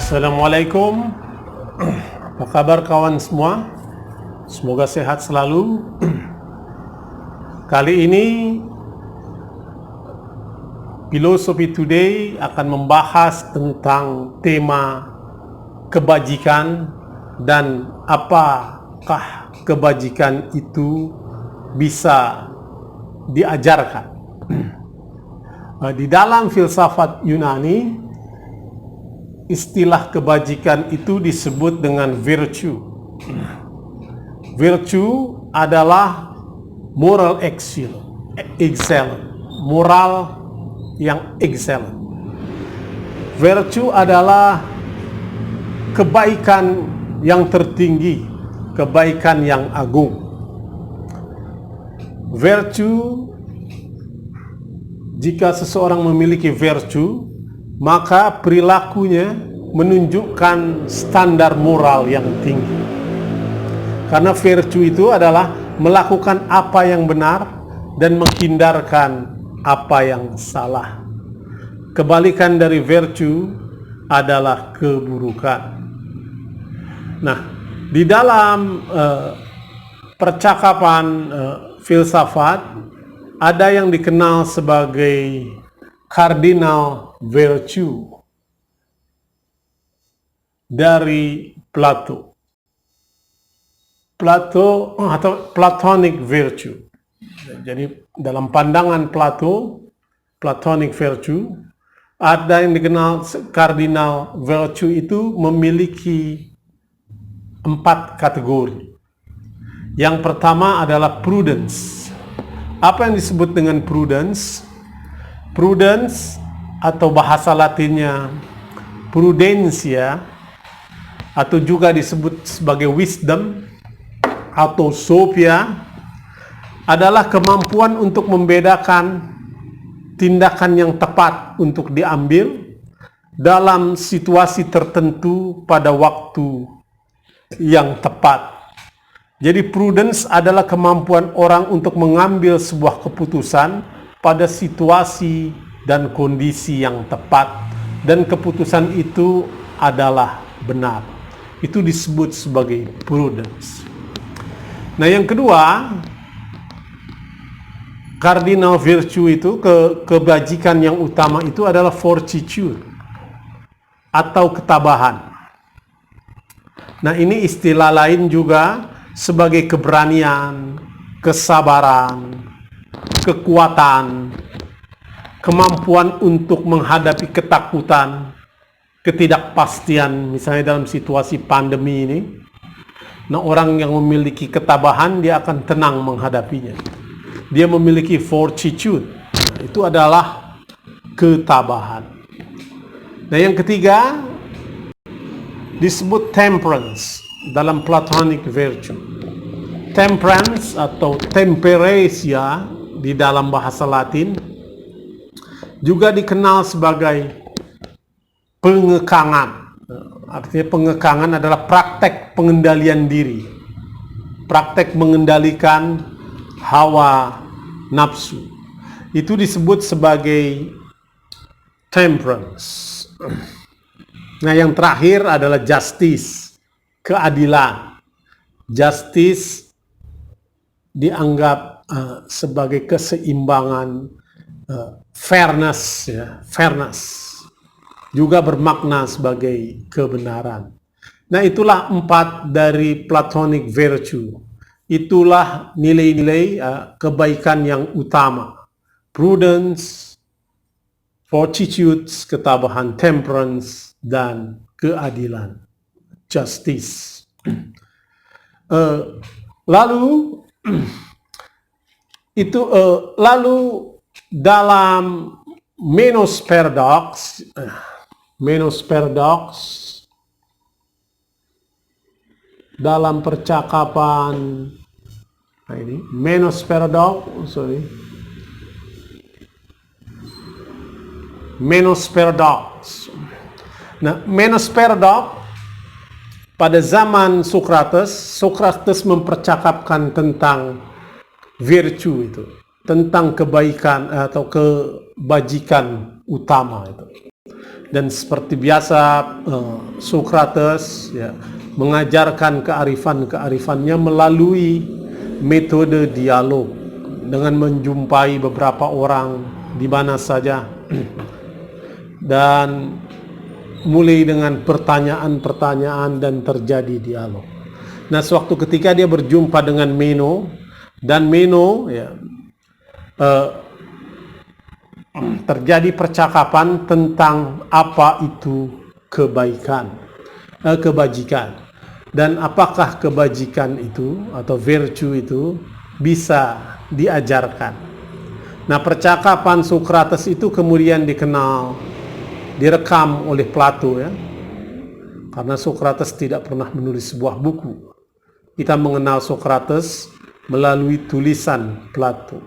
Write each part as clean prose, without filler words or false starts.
Assalamualaikum. Apa kabar kawan semua? Semoga sehat selalu. Kali ini Philosophy Today akan membahas tentang tema kebajikan dan apakah kebajikan itu bisa diajarkan. Di dalam filsafat Yunani, istilah kebajikan itu disebut dengan virtue. Virtue adalah moral excellent, moral yang excellent. Virtue adalah kebaikan yang tertinggi, kebaikan yang agung. Virtue, jika seseorang memiliki virtue, maka perilakunya menunjukkan standar moral yang tinggi. Karena virtue itu adalah melakukan apa yang benar dan menghindarkan apa yang salah. Kebalikan dari virtue adalah keburukan. Nah, di dalam percakapan filsafat ada yang dikenal sebagai cardinal virtue dari Plato. Plato atau Platonic virtue. Jadi dalam pandangan Plato, Platonic virtue, ada yang dikenal cardinal virtue itu memiliki 4 kategori. Yang pertama adalah prudence. Apa yang disebut dengan prudence? Prudence atau bahasa Latinnya prudentia atau juga disebut sebagai wisdom atau sophia adalah kemampuan untuk membedakan tindakan yang tepat untuk diambil dalam situasi tertentu pada waktu yang tepat. Jadi prudence adalah kemampuan orang untuk mengambil sebuah keputusan pada situasi dan kondisi yang tepat, dan keputusan itu adalah benar. Itu disebut sebagai prudence. Nah, yang kedua, cardinal virtue itu, kebajikan yang utama itu adalah fortitude atau ketabahan. Nah, ini istilah lain juga sebagai keberanian, kesabaran, kekuatan, kemampuan untuk menghadapi ketakutan, ketidakpastian, misalnya dalam situasi pandemi ini. Nah, orang yang memiliki ketabahan, dia akan tenang menghadapinya. Dia memiliki fortitude. Nah, itu adalah ketabahan. Nah, yang ketiga disebut temperance dalam Platonic virtue. Temperance atau temperatia di dalam bahasa Latin juga dikenal sebagai pengekangan. Artinya pengekangan adalah praktek pengendalian diri, praktek mengendalikan hawa nafsu. Itu disebut sebagai temperance. Nah, yang terakhir adalah justice, keadilan. Justice dianggap sebagai keseimbangan, fairness, ya, fairness. Juga bermakna sebagai kebenaran. Nah, itulah 4 dari Platonic virtue. Itulah nilai-nilai kebaikan yang utama. Prudence, fortitude, ketabahan, temperance, dan keadilan, justice. Lalu dalam Menos Paradox dalam percakapan ini Menos Paradox Nah, Menos Paradox pada zaman Sokrates mempercakapkan tentang virtue itu, tentang kebaikan atau kebajikan utama itu. Dan seperti biasa Socrates ya, mengajarkan kearifan-kearifannya melalui metode dialog dengan menjumpai beberapa orang di mana saja dan mulai dengan pertanyaan-pertanyaan dan terjadi dialog. Nah, suatu ketika dia berjumpa dengan Meno, dan Meno ya, terjadi percakapan tentang apa itu kebajikan, dan apakah kebajikan itu atau virtue itu bisa diajarkan. Nah, percakapan Socrates itu kemudian direkam oleh Plato ya, karena Socrates tidak pernah menulis sebuah buku. Kita mengenal Socrates melalui tulisan Plato.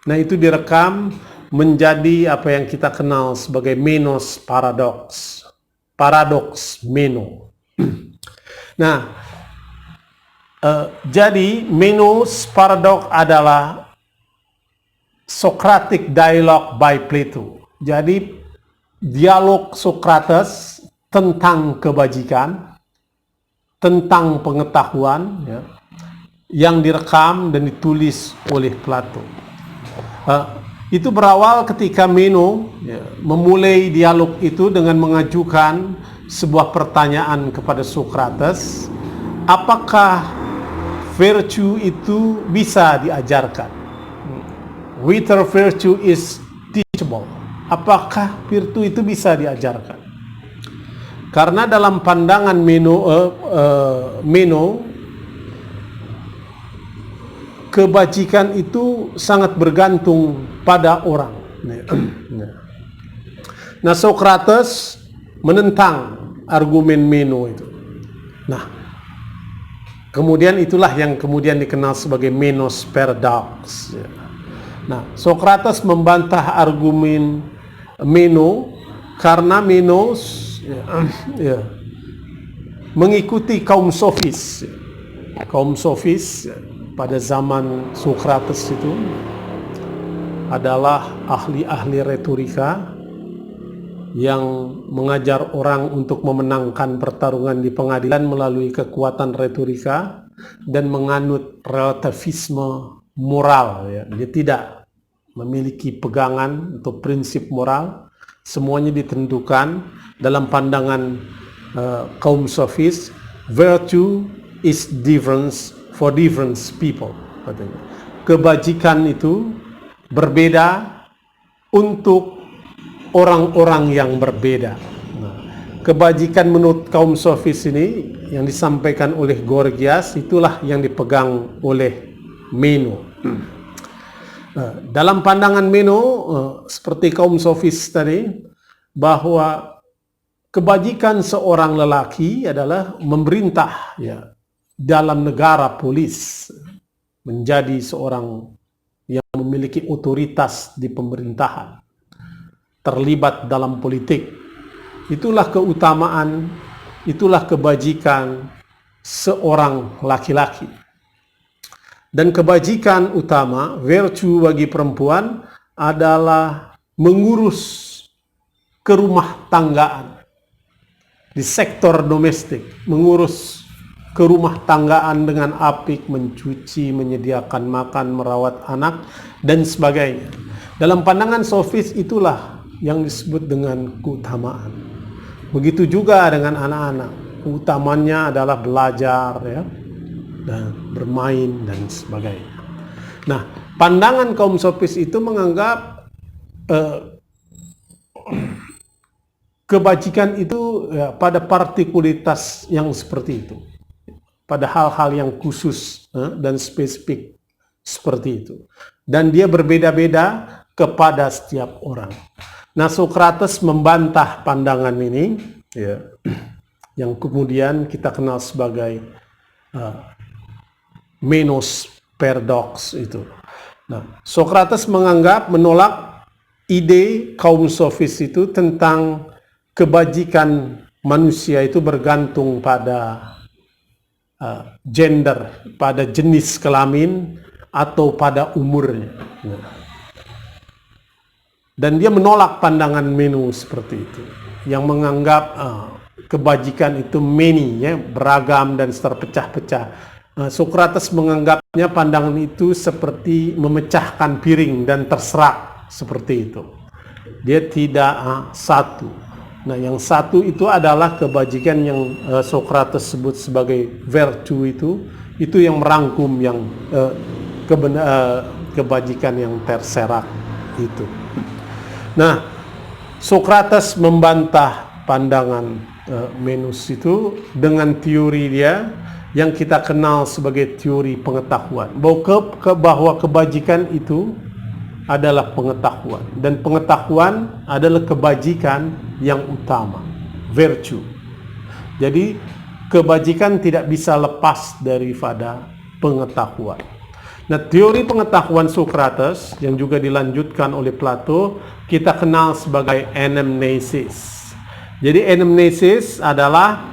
Nah, itu direkam menjadi apa yang kita kenal sebagai Menos Paradox. Paradox Meno. Nah, jadi Menos Paradox adalah Socratic Dialogue by Plato. Jadi dialog Socrates tentang kebajikan, tentang pengetahuan ya, yang direkam dan ditulis oleh Plato. Itu berawal ketika Meno ya, memulai dialog itu dengan mengajukan sebuah pertanyaan kepada Socrates, apakah virtue itu bisa diajarkan? Whether virtue is teachable? Apakah virtue itu bisa diajarkan? Karena dalam pandangan Meno, kebajikan itu sangat bergantung pada orang. Nah, Socrates menentang argumen Meno itu. Nah, kemudian itulah yang kemudian dikenal sebagai Menos Paradox. Nah, Socrates membantah argumen Meno karena Meno mengikuti kaum sofis. Kaum sofis pada zaman Socrates itu adalah ahli-ahli retorika yang mengajar orang untuk memenangkan pertarungan di pengadilan melalui kekuatan retorika dan menganut relativisme moral ya. Dia tidak memiliki pegangan atau prinsip moral, semuanya ditentukan dalam pandangan kaum sofis. Virtue is difference for different people, katanya. Kebajikan itu berbeda untuk orang-orang yang berbeda. Nah, kebajikan menurut kaum sofis ini yang disampaikan oleh Gorgias itulah yang dipegang oleh Meno. Dalam pandangan Meno, seperti kaum sofis tadi, bahwa kebajikan seorang lelaki adalah memerintah ya, dalam negara polis, menjadi seorang yang memiliki otoritas di pemerintahan, terlibat dalam politik. Itulah keutamaan, itulah kebajikan seorang laki-laki. Dan kebajikan utama, virtue bagi perempuan adalah mengurus kerumah tanggaan di sektor domestik, mengurus kerumah tanggaan dengan apik, mencuci, menyediakan makan, merawat anak, dan sebagainya. Dalam pandangan sofis itulah yang disebut dengan keutamaan. Begitu juga dengan anak-anak. Utamanya adalah belajar ya, dan bermain dan sebagainya. Nah, pandangan kaum sofis itu menganggap kebajikan itu ya, pada partikulitas yang seperti itu, pada hal-hal yang khusus dan spesifik seperti itu, dan dia berbeda-beda kepada setiap orang. Nah, Socrates membantah pandangan ini ya, yang kemudian kita kenal sebagai Menos Paradox itu. Nah, Socrates menolak ide kaum sofis itu tentang kebajikan manusia itu bergantung pada gender, pada jenis kelamin atau pada umurnya. Dan dia menolak pandangan Meno seperti itu. yang menganggap kebajikan itu many, ya, beragam dan terpecah-pecah. Sokrates menganggapnya pandangan itu seperti memecahkan piring dan terserak seperti itu. Dia tidak satu. Nah, yang satu itu adalah kebajikan yang Sokrates sebut sebagai virtue itu yang merangkum yang kebajikan yang terserak itu. Nah, Sokrates membantah pandangan Menus itu dengan teori dia yang kita kenal sebagai teori pengetahuan, bahwa kebajikan itu adalah pengetahuan, dan pengetahuan adalah kebajikan yang utama, virtue. Jadi kebajikan tidak bisa lepas daripada pengetahuan. Nah, teori pengetahuan Sokrates yang juga dilanjutkan oleh Plato kita kenal sebagai anamnesis. Jadi anamnesis adalah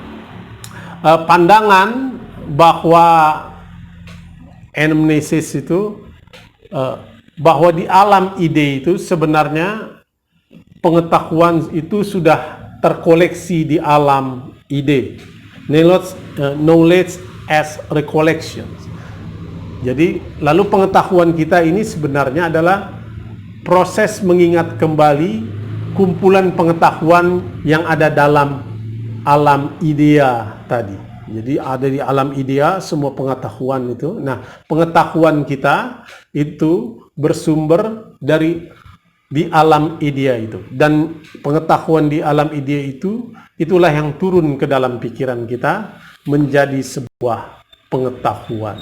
pandangan bahwa anamnesis itu bahwa di alam ide itu sebenarnya pengetahuan itu sudah terkoleksi di alam ide. Knowledge as recollection. Jadi lalu pengetahuan kita ini sebenarnya adalah proses mengingat kembali kumpulan pengetahuan yang ada dalam alam idea tadi. Jadi ada di alam idea semua pengetahuan itu. Nah, pengetahuan kita itu bersumber dari di alam idea itu. Dan pengetahuan di alam idea itulah yang turun ke dalam pikiran kita menjadi sebuah pengetahuan.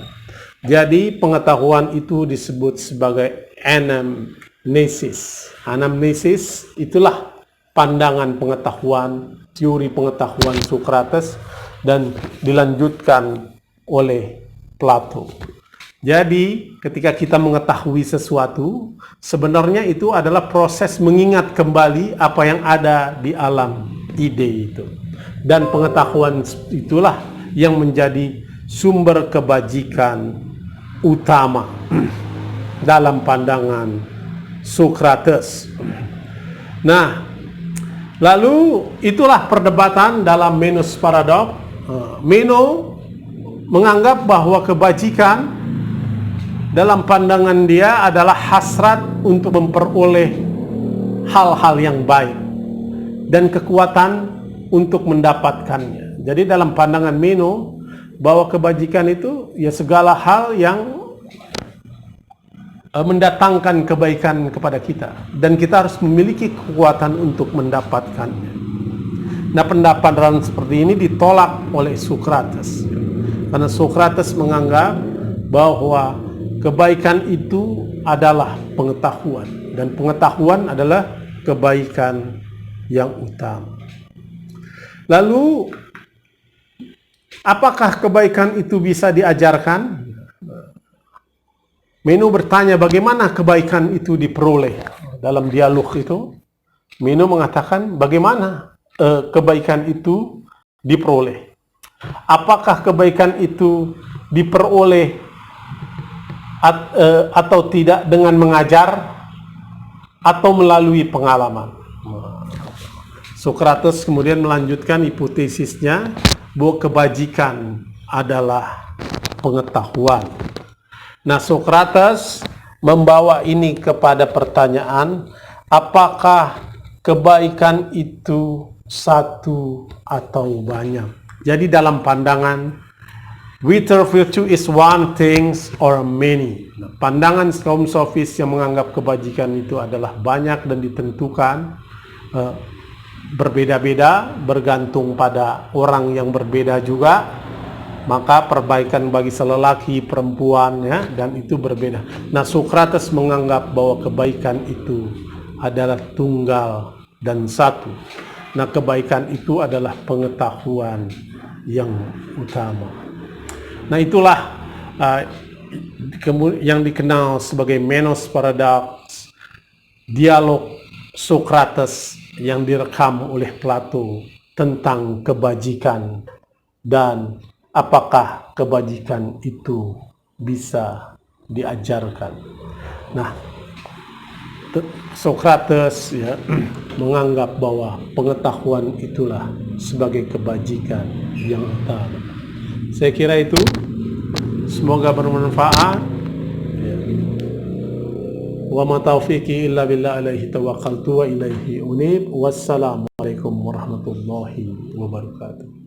Jadi pengetahuan itu disebut sebagai anamnesis. Anamnesis itulah pandangan pengetahuan, teori pengetahuan Sokrates, dan dilanjutkan oleh Plato. Jadi ketika kita mengetahui sesuatu, sebenarnya itu adalah proses mengingat kembali apa yang ada di alam ide itu. Dan pengetahuan itulah yang menjadi sumber kebajikan utama dalam pandangan Sokrates. Nah, lalu itulah perdebatan dalam Menus Paradox. Meno menganggap bahwa kebajikan dalam pandangan dia adalah hasrat untuk memperoleh hal-hal yang baik dan kekuatan untuk mendapatkannya. Jadi dalam pandangan Meno, bahwa kebajikan itu ya segala hal yang mendatangkan kebaikan kepada kita, dan kita harus memiliki kekuatan untuk mendapatkannya. Nah, pendapat seperti ini ditolak oleh Sokrates, karena Sokrates menganggap bahwa kebaikan itu adalah pengetahuan, dan pengetahuan adalah kebaikan yang utama. Lalu apakah kebaikan itu bisa diajarkan? Meno bertanya bagaimana kebaikan itu diperoleh. Dalam dialog itu, Meno mengatakan bagaimana kebaikan itu diperoleh. Apakah kebaikan itu diperoleh atau tidak dengan mengajar atau melalui pengalaman? Sokrates kemudian melanjutkan hipotesisnya bahwa kebajikan adalah pengetahuan. Nah, Sokrates membawa ini kepada pertanyaan, apakah kebaikan itu satu atau banyak? Jadi dalam pandangan, whether virtue is one thing or many. Nah, pandangan kaum sofis yang menganggap kebajikan itu adalah banyak dan ditentukan berbeda-beda, bergantung pada orang yang berbeda juga. Maka perbaikan bagi selelaki, perempuan, ya, dan itu berbeda. Nah, Sokrates menganggap bahwa kebaikan itu adalah tunggal dan satu. Nah, kebaikan itu adalah pengetahuan yang utama. Nah, itulah yang dikenal sebagai Menus Paradox, dialog Sokrates yang direkam oleh Plato tentang kebajikan dan apakah kebajikan itu bisa diajarkan. Nah, Sokrates ya menganggap bahwa pengetahuan itulah sebagai kebajikan yang utama. Saya kira itu, semoga bermanfaat. Ya. Wa ma taufiqi illa billah, alaihi tawakkaltu wa ilaihi unib. Wassalamualaikum warahmatullahi wabarakatuh.